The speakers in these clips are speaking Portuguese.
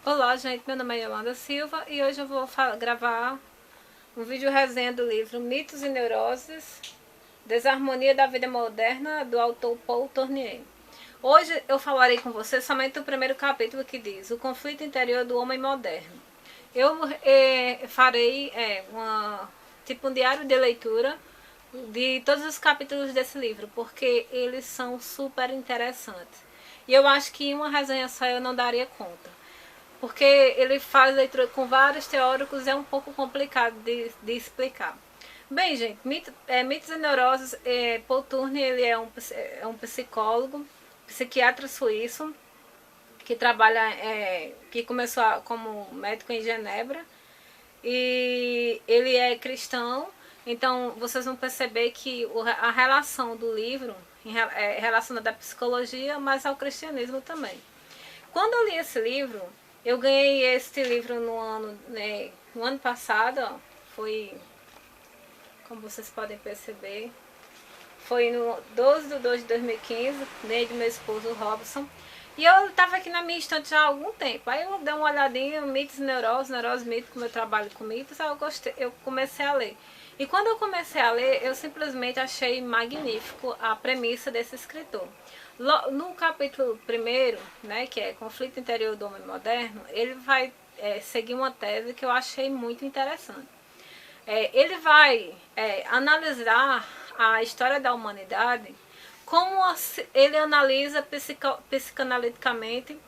Olá, gente, meu nome é Yolanda Silva e hoje eu vou gravar um vídeo resenha do livro Mitos e Neuroses, Desarmonia da Vida Moderna, do autor Paul Tournier. Hoje eu falarei com você somente do primeiro capítulo que diz O Conflito Interior do Homem Moderno. Eu farei tipo um diário de leitura de todos os capítulos desse livro, porque eles são super interessantes. E eu acho que em uma resenha só eu não daria conta, porque ele faz leitura com vários teóricos, é um pouco complicado de explicar. Bem, gente, Mitos e Neuroses, Paul Tournier, ele é um psicólogo, psiquiatra suíço, que trabalha, que começou como médico em Genebra, e ele é cristão. Então vocês vão perceber que a relação do livro é relacionada à psicologia, mas ao cristianismo também. Quando eu li esse livro, eu ganhei este livro no ano passado, ó, foi, como vocês podem perceber, foi no 12 de 2 de 2015, ganhei do meu esposo Robson. E eu estava aqui na minha estante já há algum tempo. Aí eu dei uma olhadinha, mitos e neurose, mitos, como eu trabalho com mitos, aí eu comecei a ler. E quando eu comecei a ler, eu simplesmente achei magnífico a premissa desse escritor. No capítulo 1, né, que é Conflito Interior do Homem Moderno, ele vai seguir uma tese que eu achei muito interessante. Ele vai analisar a história da humanidade como ele analisa psicanaliticamente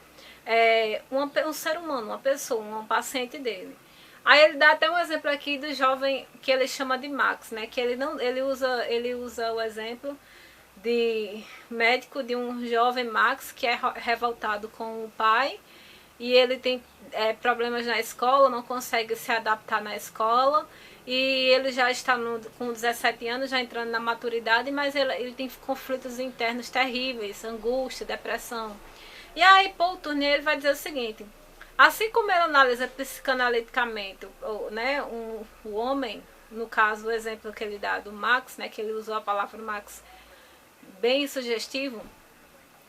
um ser humano, uma pessoa, um paciente dele. Aí ele dá até um exemplo aqui do jovem que ele chama de Max, né? Que ele usa o exemplo de médico de um jovem Max que é revoltado com o pai, e ele tem problemas na escola, não consegue se adaptar na escola, e ele já está com 17 anos, já entrando na maturidade, mas ele tem conflitos internos terríveis, angústia, depressão. E aí Paul Tournier vai dizer o seguinte: assim como ele analisa psicanaliticamente o homem, no caso o exemplo que ele dá do Max, né, que ele usou a palavra Max bem sugestivo,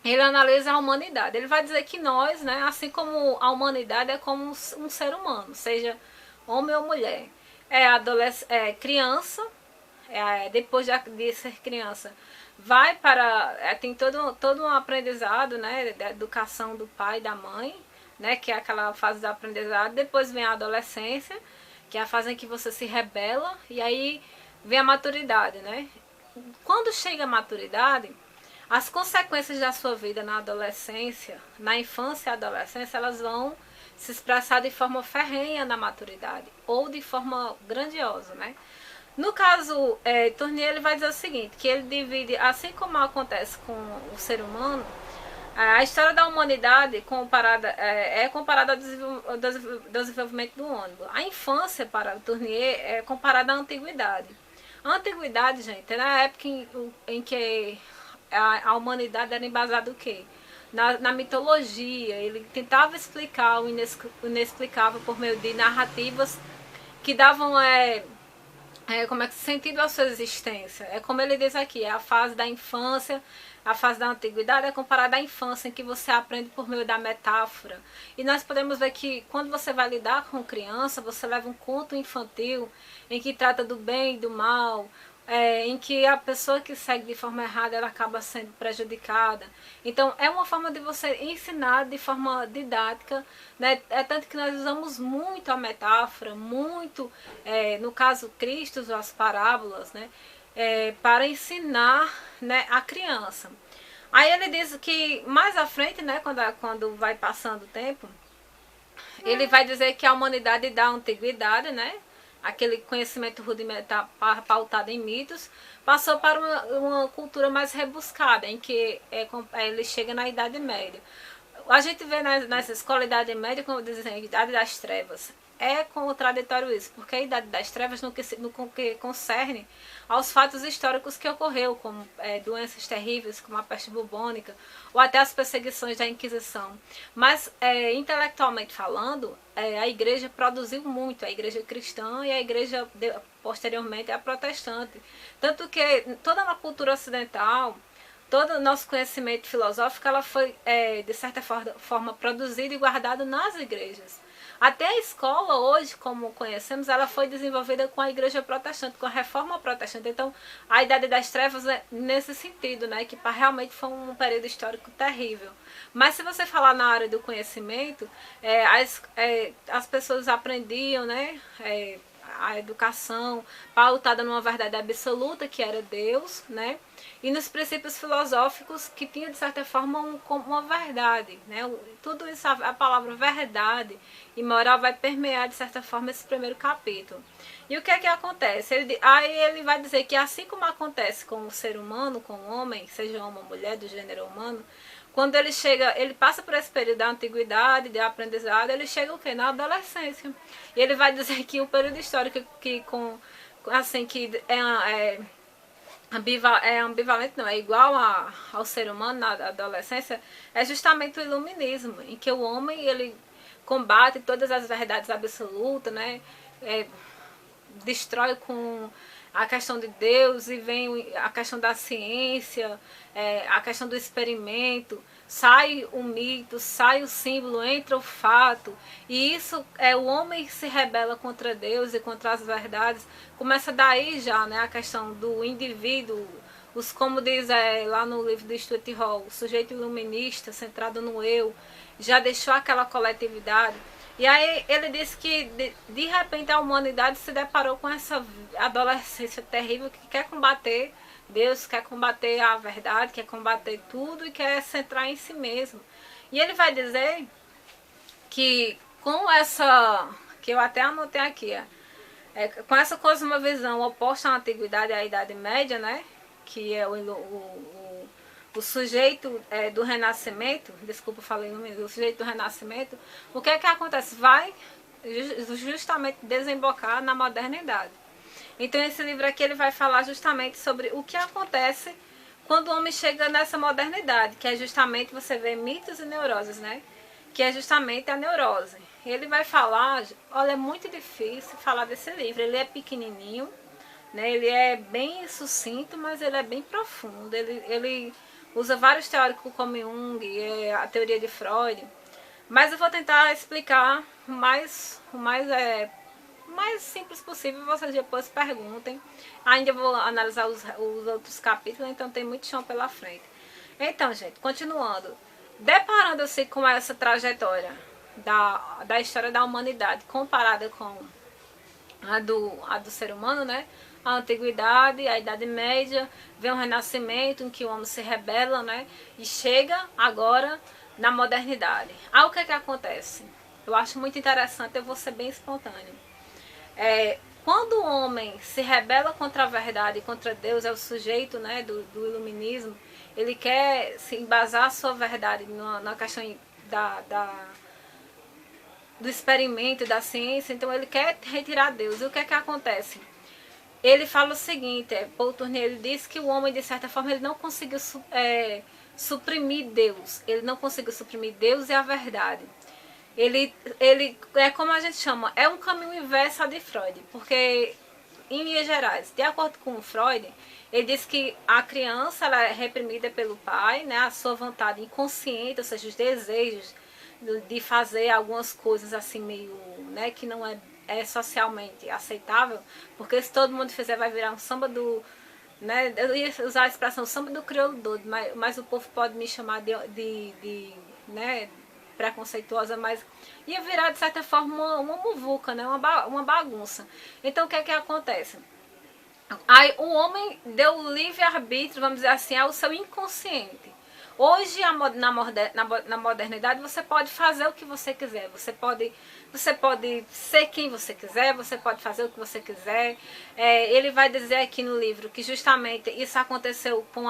ele analisa a humanidade. Ele vai dizer que nós, né, assim como a humanidade é como um ser humano, seja homem ou mulher, criança, depois de ser criança, vai para, tem todo um aprendizado, né, da educação do pai e da mãe, né, que é aquela fase do aprendizado. Depois vem a adolescência, que é a fase em que você se rebela, e aí vem a maturidade, né. Quando chega a maturidade, as consequências da sua vida na adolescência, na infância e adolescência, elas vão se expressar de forma ferrenha na maturidade, ou de forma grandiosa, né? No caso, Tournier, ele vai dizer o seguinte, que ele divide, assim como acontece com o ser humano, a história da humanidade comparada ao desenvolvimento do ônibus. A infância, para Tournier, é comparada à antiguidade. A antiguidade, gente, era a época em que a humanidade era embasada o quê? Na mitologia. Ele tentava explicar o inexplicável por meio de narrativas que davam como é que sentido à sua existência. É como ele diz aqui, é a fase da infância, a fase da antiguidade é comparada à infância, em que você aprende por meio da metáfora. E nós podemos ver que quando você vai lidar com criança, você leva um conto infantil em que trata do bem e do mal, em que a pessoa que segue de forma errada ela acaba sendo prejudicada. Então é uma forma de você ensinar de forma didática, né? É tanto que nós usamos muito a metáfora, muito, no caso Cristo, as parábolas, né? Para ensinar, né, a criança. Aí ele diz que mais à frente, né, quando vai passando o tempo, ele vai dizer que a humanidade da antiguidade, né, aquele conhecimento rudimentar pautado em mitos, passou para uma cultura mais rebuscada, em que ele chega na Idade Média. A gente vê nessa escola a Idade Média, como dizem, a Idade das Trevas. É contraditório isso, porque a Idade das Trevas no que concerne aos fatos históricos que ocorreu, como doenças terríveis, como a peste bubônica, ou até as perseguições da Inquisição. Mas, intelectualmente falando, a igreja produziu muito, a igreja cristã e a igreja, posteriormente, a protestante. Tanto que toda a cultura ocidental, todo o nosso conhecimento filosófico, ela foi, de certa forma, produzido e guardado nas igrejas. Até a escola hoje, como conhecemos, ela foi desenvolvida com a igreja protestante, com a reforma protestante. Então, a Idade das Trevas é nesse sentido, né, que realmente foi um período histórico terrível. Mas se você falar na área do conhecimento, as pessoas aprendiam, né, a educação pautada numa verdade absoluta, que era Deus, né? E nos princípios filosóficos que tinham, de certa forma, uma verdade, né? Tudo isso, a palavra verdade e moral vai permear, de certa forma, esse primeiro capítulo. E o que é que acontece? Aí ele vai dizer que assim como acontece com o ser humano, com o homem, seja homem ou mulher, do gênero humano, quando ele chega, ele passa por esse período da antiguidade, de aprendizado, ele chega o quê? Na adolescência. E ele vai dizer que o período histórico que é ambivalente, não, é igual ao ser humano na adolescência, é justamente o iluminismo, em que o homem, ele combate todas as verdades absolutas, né? Destrói com a questão de Deus e vem a questão da ciência, a questão do experimento, sai o mito, sai o símbolo, entra o fato, e isso o homem se rebela contra Deus e contra as verdades. Começa daí já, né, a questão do indivíduo, como diz lá no livro do Stuart Hall, o sujeito iluminista, centrado no eu, já deixou aquela coletividade. E aí ele disse que de repente a humanidade se deparou com essa adolescência terrível que quer combater Deus, quer combater a verdade, quer combater tudo e quer centrar em si mesmo. E ele vai dizer que com essa, que eu até anotei aqui, com essa cosmovisão oposta à antiguidade e à Idade Média, né, que é o sujeito do renascimento, desculpa, falei no meio, o sujeito do renascimento, o que é que acontece? Vai justamente desembocar na modernidade. Então esse livro aqui ele vai falar justamente sobre o que acontece quando o homem chega nessa modernidade, que é justamente, você vê mitos e neuroses, né? Que é justamente a neurose. Ele vai falar, olha, é muito difícil falar desse livro, ele é pequenininho, né? Ele é bem sucinto, mas ele é bem profundo, ele usa vários teóricos como Jung, a teoria de Freud, mas eu vou tentar explicar o mais simples possível, vocês depois perguntem. Ainda vou analisar os outros capítulos, então tem muito chão pela frente. Então, gente, continuando, deparando-se com essa trajetória da história da humanidade comparada com a do ser humano, né? A antiguidade, a Idade Média, vem um renascimento em que o homem se rebela, né? E chega agora na modernidade. Aí o que é que acontece? Eu acho muito interessante, eu vou ser bem espontâneo. Quando o homem se rebela contra a verdade, contra Deus, é o sujeito, né, do iluminismo, ele quer se embasar a sua verdade na questão do experimento, da ciência, então ele quer retirar Deus. E o que é que acontece? Ele fala o seguinte, Paul Tournier, ele diz que o homem, de certa forma, ele não conseguiu suprimir Deus. Ele não conseguiu suprimir Deus e a verdade. Ele é como a gente chama, é um caminho inverso a de Freud, porque, em linhas gerais, de acordo com Freud, ele diz que a criança ela é reprimida pelo pai, né, a sua vontade inconsciente, ou seja, os desejos de fazer algumas coisas assim meio, né, que não é socialmente aceitável, porque se todo mundo fizer vai virar um samba do, né, eu ia usar a expressão samba do crioulo doido, mas o povo pode me chamar de né, preconceituosa, mas ia virar de certa forma uma muvuca, né, uma bagunça. Então o que é que acontece? Aí o homem deu livre-arbítrio, vamos dizer assim, ao seu inconsciente. Hoje, na modernidade, você pode fazer o que você quiser, você pode ser quem você quiser, você pode fazer o que você quiser. Ele vai dizer aqui no livro que justamente isso aconteceu com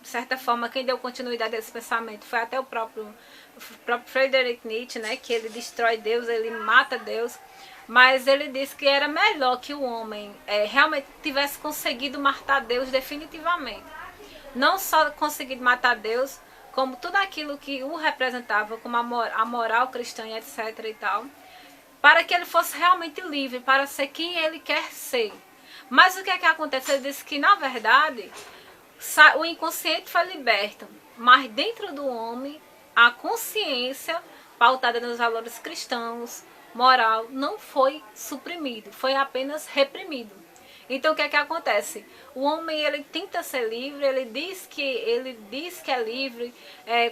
de certa forma, quem deu continuidade a esse pensamento foi até o próprio Friedrich Nietzsche, né, que ele destrói Deus, ele mata Deus. Mas ele disse que era melhor que o homem realmente tivesse conseguido matar Deus definitivamente. Não só conseguido matar Deus, como tudo aquilo que o representava, como a moral cristã, etc. e tal, para que ele fosse realmente livre, para ser quem ele quer ser. Mas o que é que acontece? Ele disse que, na verdade, o inconsciente foi liberto, mas dentro do homem, a consciência, pautada nos valores cristãos, moral, não foi suprimido, foi apenas reprimido. Então o que é que acontece? O homem, ele tenta ser livre, ele diz que é livre,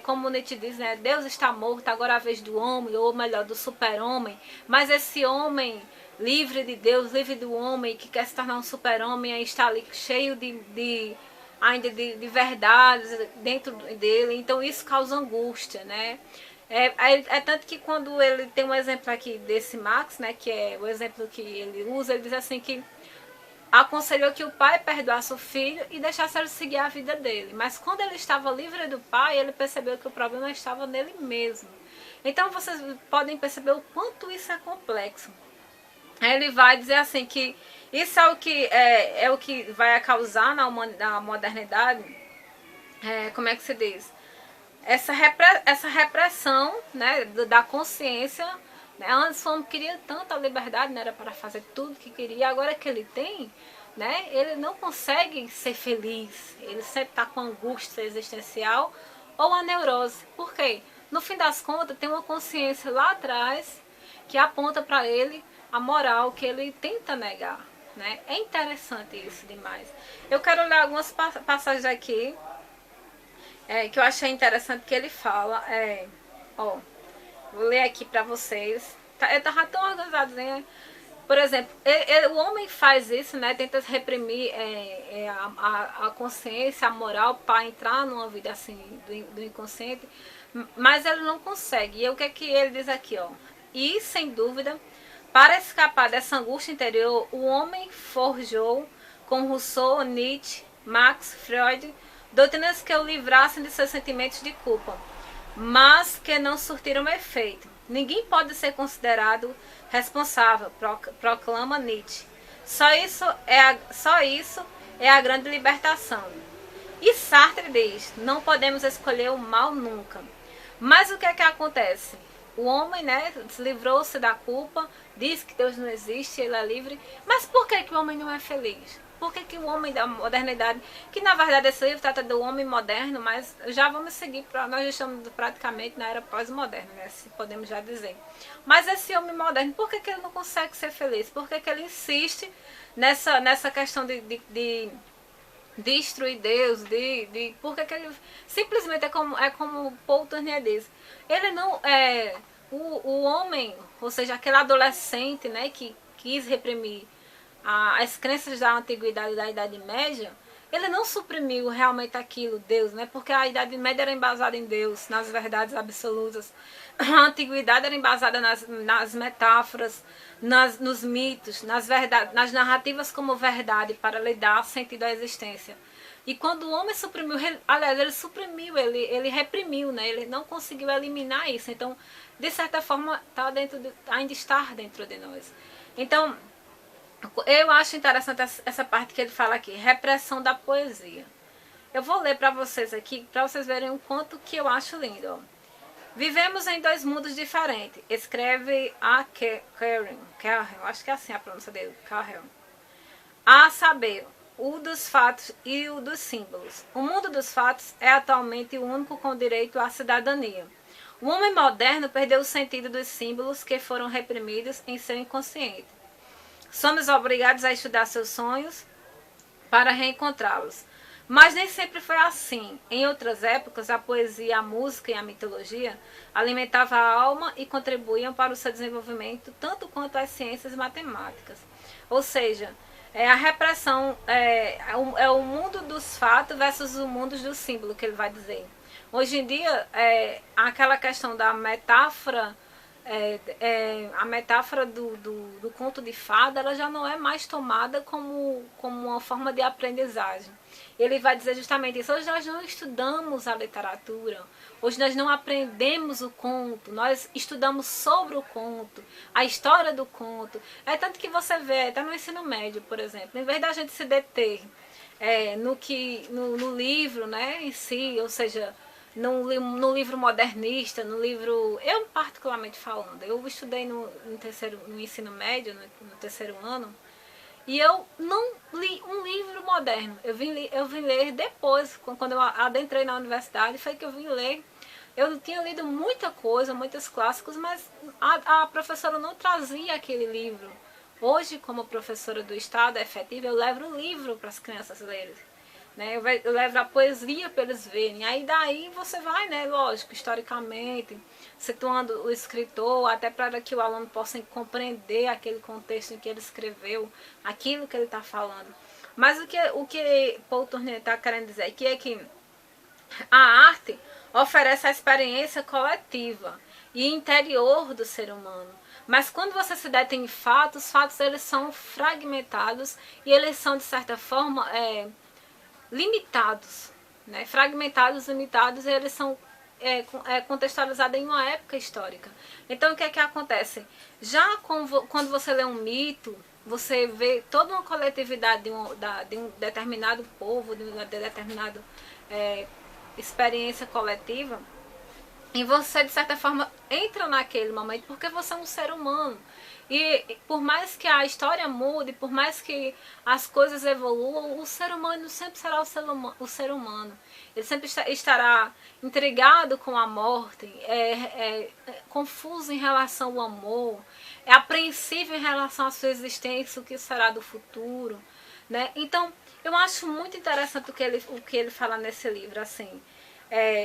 como Nietzsche diz, né? Deus está morto, agora é a vez do homem, ou melhor, do super-homem. Mas esse homem livre de Deus, livre do homem, que quer se tornar um super-homem, aí está ali cheio ainda de verdades dentro dele. Então isso causa angústia, né? É tanto que quando ele tem um exemplo aqui desse Marx, né, que é o exemplo que ele usa, ele diz assim que aconselhou que o pai perdoasse o filho e deixasse ele seguir a vida dele. Mas quando ele estava livre do pai, ele percebeu que o problema estava nele mesmo. Então vocês podem perceber o quanto isso é complexo. Ele vai dizer assim que isso é o que vai causar na modernidade, como é que se diz? Essa repressão, né, da consciência. Né? Antes o homem queria tanto a liberdade, né, era para fazer tudo que queria, agora que ele tem, né, ele não consegue ser feliz, ele sempre está com angústia existencial ou a neurose. Por quê? No fim das contas, tem uma consciência lá atrás que aponta para ele a moral que ele tenta negar. Né? É interessante isso demais. Eu quero ler algumas passagens aqui que eu achei interessante que ele fala. Vou ler aqui para vocês. Eu tava tão organizado, né? Por exemplo, o homem faz isso, né? Tenta reprimir a consciência, a moral para entrar numa vida assim do inconsciente, mas ele não consegue. E o que é que ele diz aqui, ó? E sem dúvida, para escapar dessa angústia interior, o homem forjou com Rousseau, Nietzsche, Marx, Freud, doutrinas que o livrassem de seus sentimentos de culpa, mas que não surtiram efeito. Ninguém pode ser considerado responsável, proclama Nietzsche. Só isso é a grande libertação. E Sartre diz, não podemos escolher o mal nunca. Mas o que é que acontece? O homem, né, livrou-se da culpa, diz que Deus não existe, ele é livre. Mas por que o homem não é feliz? Por que o homem da modernidade, que na verdade esse livro trata do homem moderno, mas já vamos seguir, nós já estamos praticamente na era pós-moderna, né, se podemos já dizer. Mas esse homem moderno, por que ele não consegue ser feliz? Por que ele insiste nessa questão de destruir Deus, porque ele simplesmente é como Paul Tournier diz. Ele não o homem, ou seja, aquele adolescente, né, que quis reprimir as crenças da antiguidade e da Idade Média, ele não suprimiu realmente aquilo, Deus, né? Porque a Idade Média era embasada em Deus, nas verdades absolutas. A antiguidade era embasada nas metáforas, nos mitos, nas narrativas como verdade, para lhe dar sentido à existência. E quando o homem suprimiu, aliás, ele suprimiu, ele reprimiu, né? Ele não conseguiu eliminar isso. Então, de certa forma, ainda está dentro de nós. Então, eu acho interessante essa parte que ele fala aqui, repressão da poesia. Eu vou ler para vocês aqui, para vocês verem o quanto que eu acho lindo. Ó. Vivemos em dois mundos diferentes, escreve a Karen, acho que é assim a pronúncia dele, Karen. A saber, o dos fatos e o dos símbolos. O mundo dos fatos é atualmente o único com direito à cidadania. O homem moderno perdeu o sentido dos símbolos que foram reprimidos em seu inconsciente. Somos obrigados a estudar seus sonhos para reencontrá-los. Mas nem sempre foi assim. Em outras épocas, a poesia, a música e a mitologia alimentavam a alma e contribuíam para o seu desenvolvimento, tanto quanto as ciências matemáticas. Ou seja, a repressão é o mundo dos fatos versus o mundo do símbolo, que ele vai dizer. Hoje em dia, aquela questão da metáfora, a metáfora do conto de fada, ela já não é mais tomada como uma forma de aprendizagem. Ele vai dizer justamente isso. Hoje nós não estudamos a literatura, hoje nós não aprendemos o conto, nós estudamos sobre o conto, a história do conto. É tanto que você vê, até no ensino médio, por exemplo, em vez da gente se deter no livro, né, em si, ou seja, no livro modernista, no livro, eu particularmente falando, eu estudei no ensino médio, no terceiro ano, E eu não li um livro moderno. Eu vim ler depois, quando eu adentrei na universidade, foi que eu vim ler. Eu tinha lido muita coisa, muitos clássicos, mas a professora não trazia aquele livro. Hoje, como professora do Estado efetiva, eu levo o livro para as crianças lerem. Né? Eu levo a poesia para eles verem. Aí daí você vai, né, lógico, historicamente, situando o escritor, até para que o aluno possa compreender aquele contexto em que ele escreveu, aquilo que ele está falando. Mas o que Paul Tournier está querendo dizer aqui é que a arte oferece a experiência coletiva e interior do ser humano. Mas quando você se detém em fatos, os fatos eles são fragmentados e eles são, de certa forma, limitados, né? Fragmentados, limitados, e eles são contextualizados em uma época histórica. Então, o que é que acontece? Já quando você lê um mito, você vê toda uma coletividade de um determinado povo, de uma determinada experiência coletiva, e você, de certa forma, entra naquele momento porque você é um ser humano. E por mais que a história mude, por mais que as coisas evoluam, o ser humano sempre será o ser humano. Ele sempre estará intrigado com a morte, confuso em relação ao amor, é apreensível em relação à sua existência, o que será do futuro. Né? Então, eu acho muito interessante o que ele fala nesse livro, assim.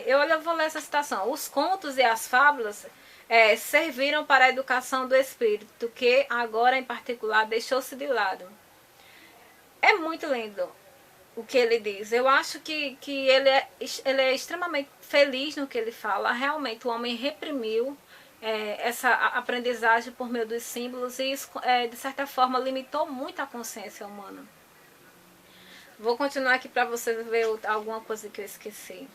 Eu vou ler essa citação. Os contos e as fábulas serviram para a educação do espírito, que agora, em particular, deixou-se de lado. É muito lindo o que ele diz. Eu acho que ele é extremamente feliz no que ele fala. Realmente, o homem reprimiu essa aprendizagem por meio dos símbolos e isso, de certa forma, limitou muito a consciência humana. Vou continuar aqui para vocês ver alguma coisa que eu esqueci.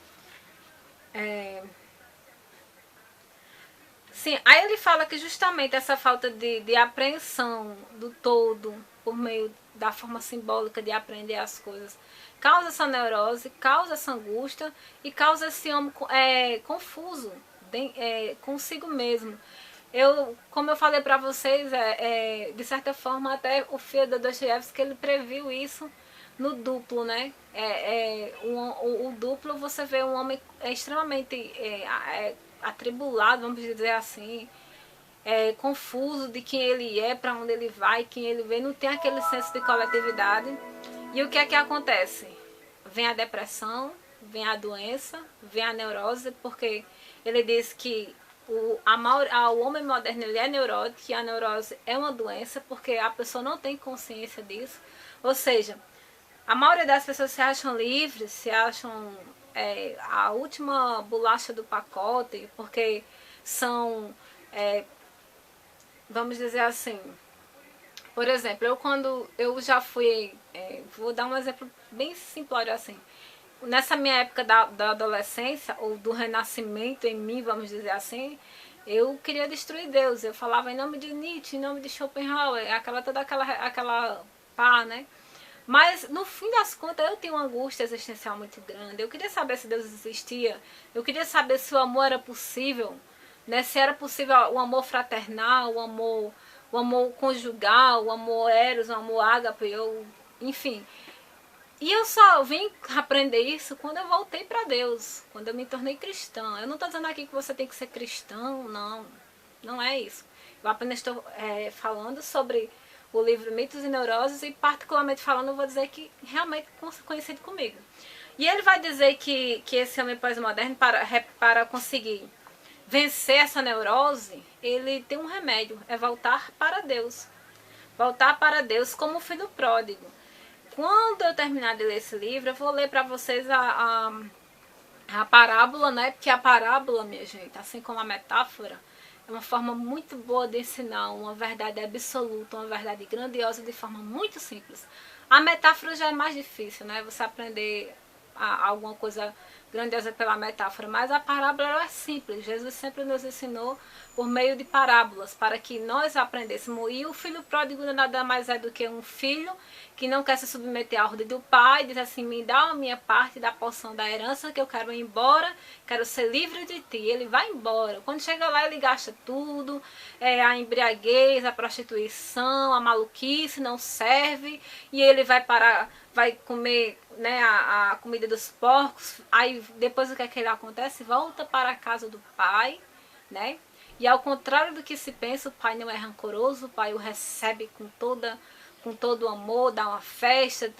Sim, aí ele fala que justamente essa falta de apreensão do todo por meio da forma simbólica de aprender as coisas causa essa neurose, causa essa angústia e causa esse homem confuso consigo mesmo. Como eu falei para vocês, de certa forma até o Fyodor Dostoiévski ele previu isso no Duplo, né? O Duplo você vê um homem extremamente atribulado, vamos dizer assim, confuso de quem ele é, para onde ele vai, quem ele vê, não tem aquele senso de coletividade. E o que é que acontece? Vem a depressão, vem a doença, vem a neurose, porque ele diz que o homem moderno ele é neurótico, e a neurose é uma doença, porque a pessoa não tem consciência disso. Ou seja, a maioria das pessoas se acham livres, se acham a última bolacha do pacote, porque são, vamos dizer assim, por exemplo, quando eu já fui, vou dar um exemplo bem simplório assim, nessa minha época da adolescência, ou do renascimento em mim, vamos dizer assim, eu queria destruir Deus, eu falava em nome de Nietzsche, em nome de Schopenhauer, toda aquela pá, né? Mas no fim das contas eu tinha uma angústia existencial muito grande. Eu queria saber se Deus existia. Eu queria saber se o amor era possível, né? Se era possível o amor fraternal, o amor conjugal, o amor eros, o amor ágape, enfim. E eu só vim aprender isso quando eu voltei para Deus, quando eu me tornei cristã. Eu não estou dizendo aqui que você tem que ser cristão, não. Não é isso. Eu apenas estou falando sobre o livro Mitos e Neuroses e, particularmente falando, eu vou dizer que realmente coincide comigo. E ele vai dizer que esse homem pós-moderno, para conseguir vencer essa neurose, ele tem um remédio, é voltar para Deus. Voltar para Deus como o filho pródigo. Quando eu terminar de ler esse livro, eu vou ler para vocês a parábola, né? Porque a parábola, minha gente, assim como a metáfora, é uma forma muito boa de ensinar uma verdade absoluta, uma verdade grandiosa de forma muito simples. A metáfora já é mais difícil, né? Você aprender alguma coisa grandiosa pela metáfora, mas a parábola é simples. Jesus sempre nos ensinou por meio de parábolas, para que nós aprendêssemos. E o filho pródigo nada mais é do que um filho que não quer se submeter à ordem do pai, diz assim, me dá a minha parte da porção da herança que eu quero ir embora, quero ser livre de ti. Ele vai embora. Quando chega lá ele gasta tudo, a embriaguez, a prostituição, a maluquice, não serve, e ele vai comer, né, a comida dos porcos. Aí depois o que é que ele acontece? Volta para a casa do pai, né? E ao contrário do que se pensa, o pai não é rancoroso, o pai o recebe com todo o amor, dá uma festa,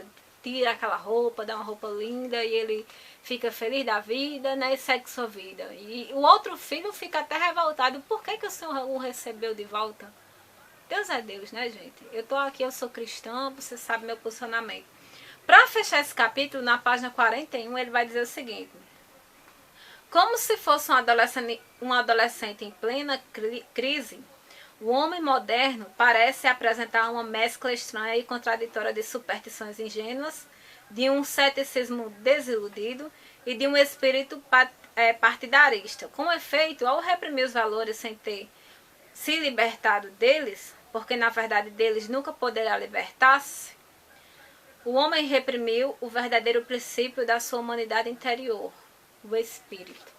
tira aquela roupa, dá uma roupa linda e ele fica feliz da vida, né, e segue sua vida. E o outro filho fica até revoltado, por que o Senhor o recebeu de volta? Deus é Deus, né, gente? Eu tô aqui, eu sou cristã, você sabe meu posicionamento. Para fechar esse capítulo, na página 41, ele vai dizer o seguinte: como se fosse um adolescente em plena crise, o homem moderno parece apresentar uma mescla estranha e contraditória de superstições ingênuas, de um ceticismo desiludido e de um espírito partidarista. Com efeito, ao reprimir os valores sem ter se libertado deles, porque na verdade deles nunca poderá libertar-se, o homem reprimiu o verdadeiro princípio da sua humanidade interior, o espírito.